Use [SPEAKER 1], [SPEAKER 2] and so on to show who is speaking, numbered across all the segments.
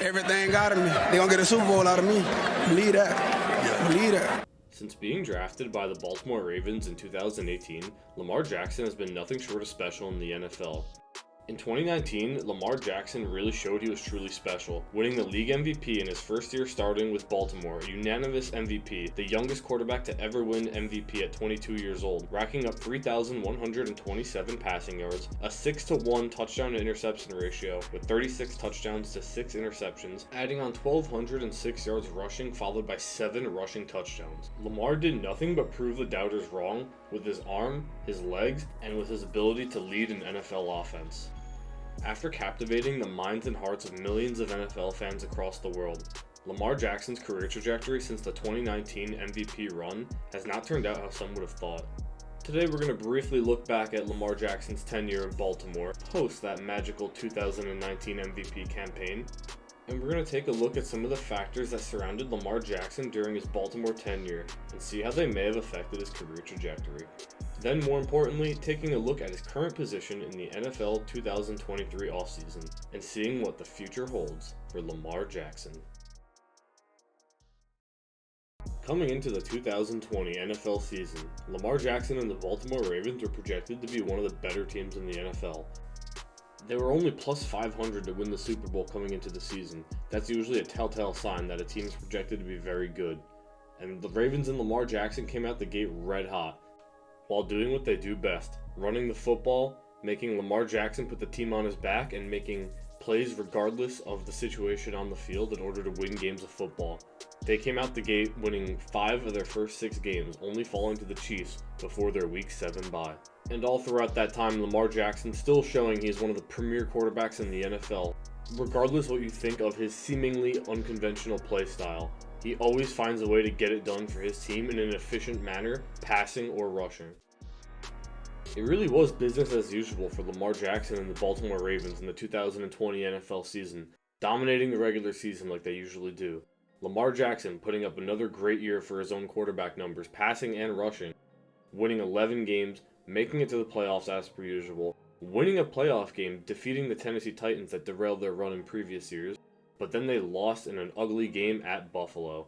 [SPEAKER 1] Everything out of me. They gonna get a Super Bowl out of me. Believe that. Believe that.
[SPEAKER 2] Since being drafted by the Baltimore Ravens in 2018, Lamar Jackson has been nothing short of special in the NFL. In 2019, Lamar Jackson really showed he was truly special, winning the league MVP in his first year starting with Baltimore, a unanimous MVP, the youngest quarterback to ever win MVP at 22 years old, racking up 3,127 passing yards, a 6-to-1 touchdown to interception ratio with 36 touchdowns to 6 interceptions, adding on 1,206 yards rushing followed by 7 rushing touchdowns. Lamar did nothing but prove the doubters wrong with his arm, his legs, and with his ability to lead an NFL offense. After captivating the minds and hearts of millions of NFL fans across the world, Lamar Jackson's career trajectory since the 2019 MVP run has not turned out how some would have thought. Today we're going to briefly look back at Lamar Jackson's tenure in Baltimore, post that magical 2019 MVP campaign, and we're going to take a look at some of the factors that surrounded Lamar Jackson during his Baltimore tenure and see how they may have affected his career trajectory. Then, more importantly, taking a look at his current position in the NFL 2023 offseason and seeing what the future holds for Lamar Jackson. Coming into the 2020 NFL season, Lamar Jackson and the Baltimore Ravens were projected to be one of the better teams in the NFL. They were only plus 500 to win the Super Bowl coming into the season. That's usually a telltale sign that a team is projected to be very good. And the Ravens and Lamar Jackson came out the gate red hot, while doing what they do best, running the football, making Lamar Jackson put the team on his back, and making plays regardless of the situation on the field in order to win games of football. They came out the gate winning 5 of their first 6 games, only falling to the Chiefs before their Week 7 bye. And all throughout that time, Lamar Jackson still showing he's one of the premier quarterbacks in the NFL. Regardless what you think of his seemingly unconventional play style, he always finds a way to get it done for his team in an efficient manner, passing or rushing. It really was business as usual for Lamar Jackson and the Baltimore Ravens in the 2020 NFL season, dominating the regular season like they usually do. Lamar Jackson putting up another great year for his own quarterback numbers, passing and rushing, winning 11 games, making it to the playoffs as per usual, winning a playoff game, defeating the Tennessee Titans that derailed their run in previous years, but then they lost in an ugly game at Buffalo.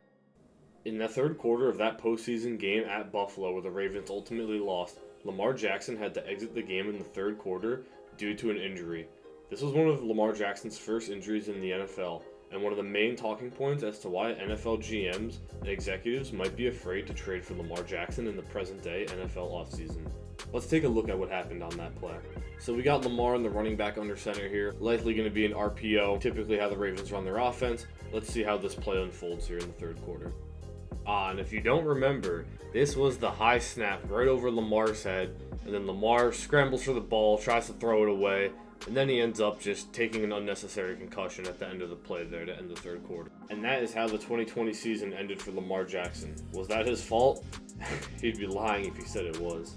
[SPEAKER 2] In the third quarter of that postseason game at Buffalo where the Ravens ultimately lost, Lamar Jackson had to exit the game in the third quarter due to an injury. This was one of Lamar Jackson's first injuries in the NFL, and one of the main talking points as to why NFL GMs and executives might be afraid to trade for Lamar Jackson in the present-day NFL offseason. Let's take a look at what happened on that play. So we got Lamar in the running back under center here, likely going to be an RPO, typically how the Ravens run their offense. Let's see how this play unfolds here in the third quarter. And if you don't remember, this was the high snap right over Lamar's head, and then Lamar scrambles for the ball, tries to throw it away, and then he ends up just taking an unnecessary concussion at the end of the play there to end the third quarter. And that is how the 2020 season ended for Lamar Jackson. Was that his fault? He'd be lying if he said it was.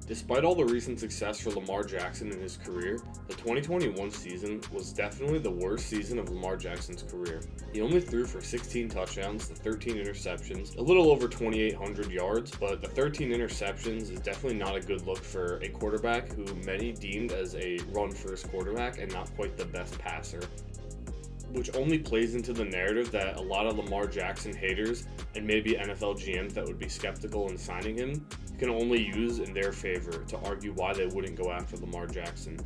[SPEAKER 2] Despite all the recent success for Lamar Jackson in his career, the 2021 season was definitely the worst season of Lamar Jackson's career. He only threw for 16 touchdowns to 13 interceptions, a little over 2,800 yards, but the 13 interceptions is definitely not a good look for a quarterback who many deemed as a run-first quarterback and not quite the best passer, which only plays into the narrative that a lot of Lamar Jackson haters and maybe NFL GMs that would be skeptical in signing him can only use in their favor to argue why they wouldn't go after Lamar Jackson.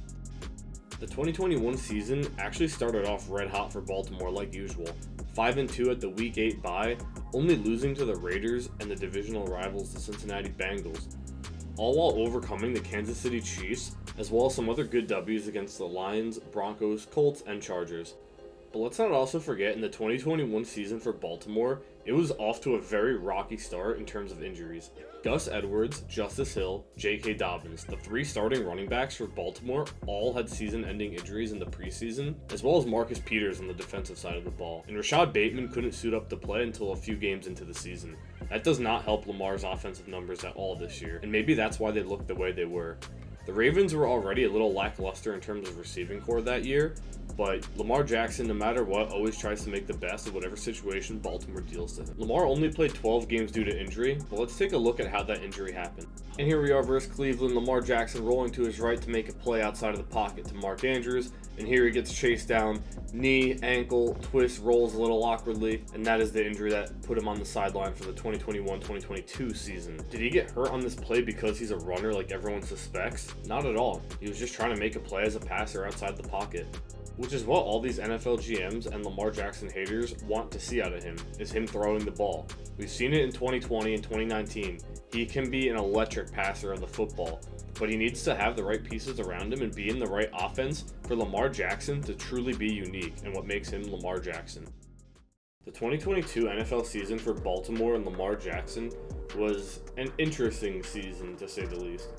[SPEAKER 2] The 2021 season actually started off red hot for Baltimore like usual, 5-2 at the Week 8 bye, only losing to the Raiders and the divisional rivals the Cincinnati Bengals, all while overcoming the Kansas City Chiefs, as well as some other good W's against the Lions, Broncos, Colts, and Chargers. But let's not also forget, in the 2021 season for Baltimore, it was off to a very rocky start in terms of injuries. Gus Edwards, Justice Hill, J.K. Dobbins, the 3 starting running backs for Baltimore, all had season-ending injuries in the preseason, as well as Marcus Peters on the defensive side of the ball. And Rashad Bateman couldn't suit up to play until a few games into the season. That does not help Lamar's offensive numbers at all this year, and maybe that's why they looked the way they were. The Ravens were already a little lackluster in terms of receiving core that year, But Lamar Jackson, no matter what, always tries to make the best of whatever situation Baltimore deals to him. Lamar only played 12 games due to injury, but let's take a look at how that injury happened. And here we are versus Cleveland. Lamar Jackson rolling to his right to make a play outside of the pocket to Mark Andrews. And here he gets chased down, knee, ankle, twist, rolls a little awkwardly, and that is the injury that put him on the sideline for the 2021-2022 season. Did he get hurt on this play because he's a runner like everyone suspects? Not at all. He was just trying to make a play as a passer outside the pocket. Which is what all these NFL GMs and Lamar Jackson haters want to see out of him, is him throwing the ball. We've seen it in 2020 and 2019. He can be an electric passer of the football, but he needs to have the right pieces around him and be in the right offense for Lamar Jackson to truly be unique and what makes him Lamar Jackson. The 2022 NFL season for Baltimore and Lamar Jackson was an interesting season, to say the least.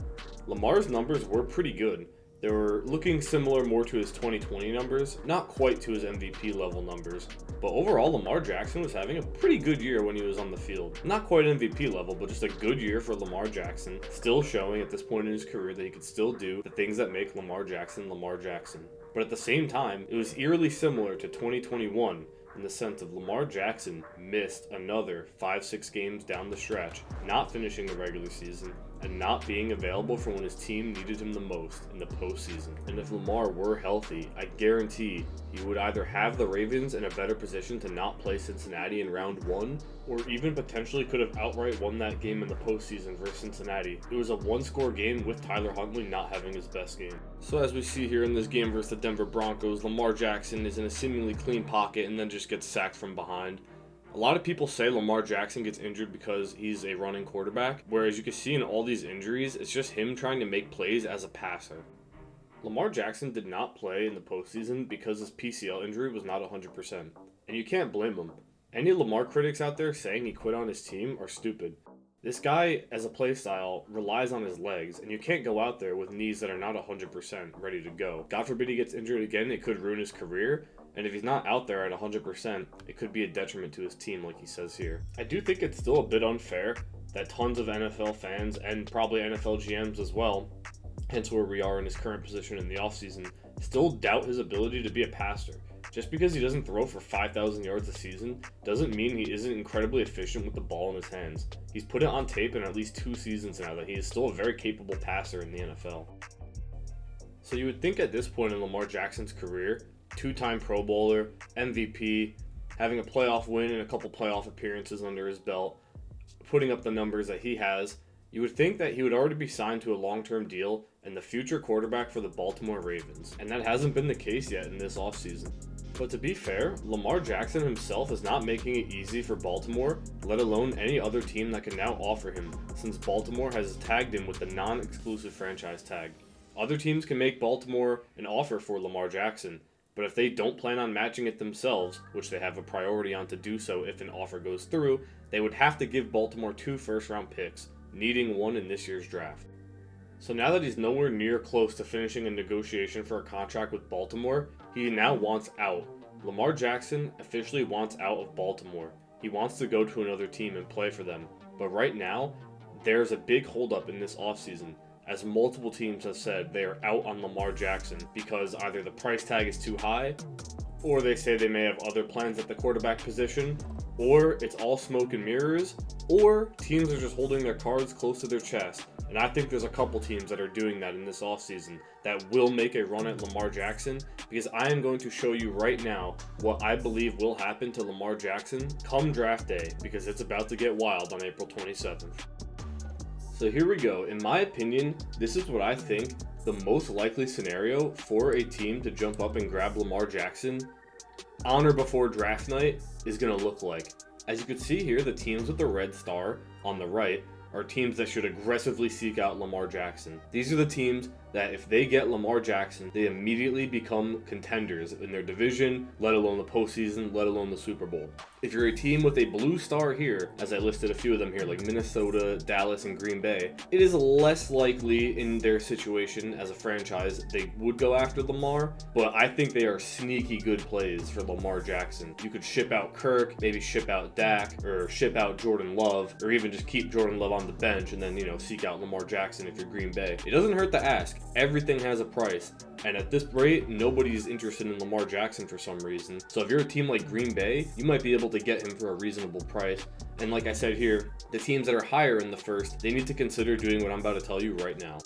[SPEAKER 2] Lamar's numbers were pretty good. They were looking similar more to his 2020 numbers, not quite to his MVP level numbers, but overall Lamar Jackson was having a pretty good year when he was on the field. Not quite MVP level, but just a good year for Lamar Jackson, still showing at this point in his career that he could still do the things that make Lamar Jackson Lamar Jackson. But at the same time, it was eerily similar to 2021 in the sense of Lamar Jackson missed another 5-6 games down the stretch, not finishing the regular season, and not being available for when his team needed him the most in the postseason. And if Lamar were healthy, I guarantee he would either have the Ravens in a better position to not play Cincinnati in round 1, or even potentially could have outright won that game in the postseason versus Cincinnati. It was a one-score game with Tyler Huntley not having his best game. So as we see here in this game versus the Denver Broncos, Lamar Jackson is in a seemingly clean pocket and then just gets sacked from behind. A lot of people say Lamar Jackson gets injured because he's a running quarterback, whereas you can see in all these injuries, it's just him trying to make plays as a passer. Lamar Jackson did not play in the postseason because his PCL injury was not 100%, and you can't blame him. Any Lamar critics out there saying he quit on his team are stupid. This guy, as a play style, relies on his legs, and you can't go out there with knees that are not 100% ready to go. God forbid he gets injured again, it could ruin his career, and if he's not out there at 100%, it could be a detriment to his team like he says here. I do think it's still a bit unfair that tons of NFL fans, and probably NFL GMs as well, hence where we are in his current position in the offseason, still doubt his ability to be a passer. Just because he doesn't throw for 5,000 yards a season doesn't mean he isn't incredibly efficient with the ball in his hands. He's put it on tape in at least 2 seasons now that he is still a very capable passer in the NFL. So you would think at this point in Lamar Jackson's career, 2-time Pro Bowler, MVP, having a playoff win and a couple playoff appearances under his belt, putting up the numbers that he has, you would think that he would already be signed to a long-term deal and the future quarterback for the Baltimore Ravens. And that hasn't been the case yet in this offseason. But to be fair, Lamar Jackson himself is not making it easy for Baltimore, let alone any other team that can now offer him, since Baltimore has tagged him with the non-exclusive franchise tag. Other teams can make Baltimore an offer for Lamar Jackson, but if they don't plan on matching it themselves, which they have a priority on to do so if an offer goes through, they would have to give Baltimore 2 first-round picks, needing one in this year's draft. So now that he's nowhere near close to finishing a negotiation for a contract with Baltimore, he now wants out. Lamar Jackson officially wants out of Baltimore. He wants to go to another team and play for them. But right now, there's a big holdup in this offseason, as multiple teams have said they are out on Lamar Jackson because either the price tag is too high, or they say they may have other plans at the quarterback position, or it's all smoke and mirrors, or teams are just holding their cards close to their chest. And I think there's a couple teams that are doing that in this offseason that will make a run at Lamar Jackson, because I am going to show you right now what I believe will happen to Lamar Jackson come draft day, because it's about to get wild on April 27th. So here we go. In my opinion, this is what I think the most likely scenario for a team to jump up and grab Lamar Jackson on or before draft night is going to look like. As you can see here, the teams with the red star on the right are teams that should aggressively seek out Lamar Jackson. These are the teams that if they get Lamar Jackson, they immediately become contenders in their division, let alone the postseason, let alone the Super Bowl. If you're a team with a blue star here, as I listed a few of them here, like Minnesota, Dallas, and Green Bay, it is less likely in their situation as a franchise they would go after Lamar, but I think they are sneaky good plays for Lamar Jackson. You could ship out Kirk, maybe ship out Dak, or ship out Jordan Love, or even just keep Jordan Love on the bench and then, seek out Lamar Jackson if you're Green Bay. It doesn't hurt to ask. Everything has a price. And at this rate, nobody's interested in Lamar Jackson for some reason. So if you're a team like Green Bay, you might be able to get him for a reasonable price. And like I said here, the teams that are higher in the first, they need to consider doing what I'm about to tell you right now.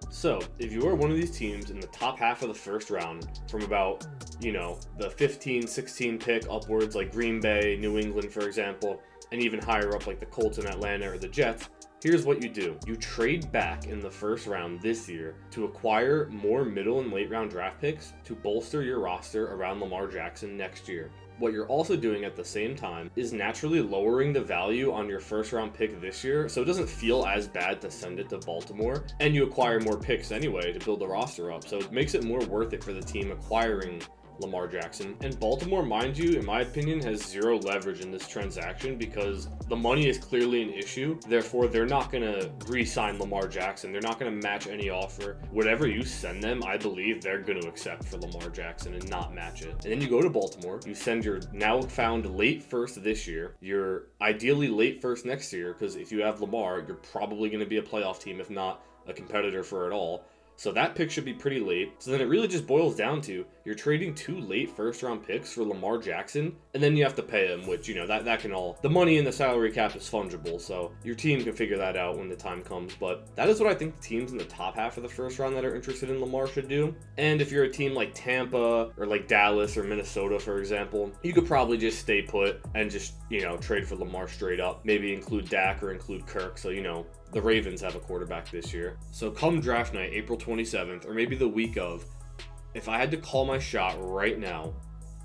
[SPEAKER 2] So if you are one of these teams in the top half of the first round, from about, the 15, 16 pick upwards, like Green Bay, New England, for example, and even higher up like the Colts in Atlanta or the Jets, here's what you do. You trade back in the first round this year to acquire more middle and late round draft picks to bolster your roster around Lamar Jackson next year. What you're also doing at the same time is naturally lowering the value on your first round pick this year, so it doesn't feel as bad to send it to Baltimore, and you acquire more picks anyway to build the roster up, so it makes it more worth it for the team acquiring Lamar Jackson. And Baltimore, mind you, in my opinion, has zero leverage in this transaction because the money is clearly an issue. Therefore, they're not going to re-sign Lamar Jackson. They're not going to match any offer. Whatever you send them, I believe they're going to accept for Lamar Jackson and not match it. And then you go to Baltimore, you send your now found late first this year, your ideally late first next year, because if you have Lamar, you're probably going to be a playoff team, if not a competitor for it all. So that pick should be pretty late. So then it really just boils down to you're trading 2 late first round picks for Lamar Jackson, and then you have to pay him, which, that can all, the money in the salary cap is fungible, so your team can figure that out when the time comes. But that is what I think the teams in the top half of the first round that are interested in Lamar should do. And if you're a team like Tampa or like Dallas or Minnesota, for example, you could probably just stay put and just, trade for Lamar straight up. Maybe include Dak or include Kirk, so, the Ravens have a quarterback this year. So come draft night, April 27th, or maybe the week of, if I had to call my shot right now,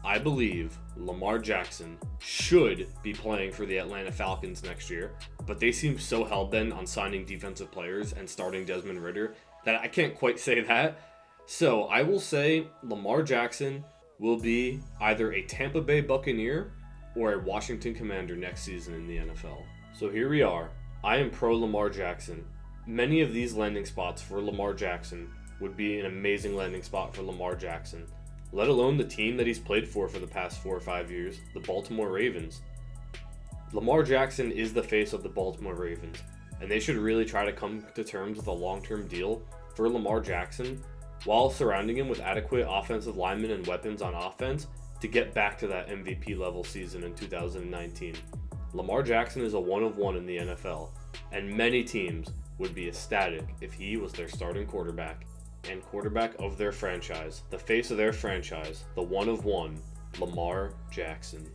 [SPEAKER 2] I believe Lamar Jackson should be playing for the Atlanta Falcons next year, but they seem so hell-bent on signing defensive players and starting Desmond Ridder that I can't quite say that. So I will say Lamar Jackson will be either a Tampa Bay Buccaneer or a Washington Commander next season in the NFL. So here we are. I am pro Lamar Jackson. Many of these landing spots for Lamar Jackson would be an amazing landing spot for Lamar Jackson, let alone the team that he's played for the past 4 or 5 years, the Baltimore Ravens. Lamar Jackson is the face of the Baltimore Ravens, and they should really try to come to terms with a long-term deal for Lamar Jackson while surrounding him with adequate offensive linemen and weapons on offense to get back to that MVP level season in 2019. Lamar Jackson is a one of one in the NFL, and many teams would be ecstatic if he was their starting quarterback and quarterback of their franchise, the face of their franchise, the one of one, Lamar Jackson.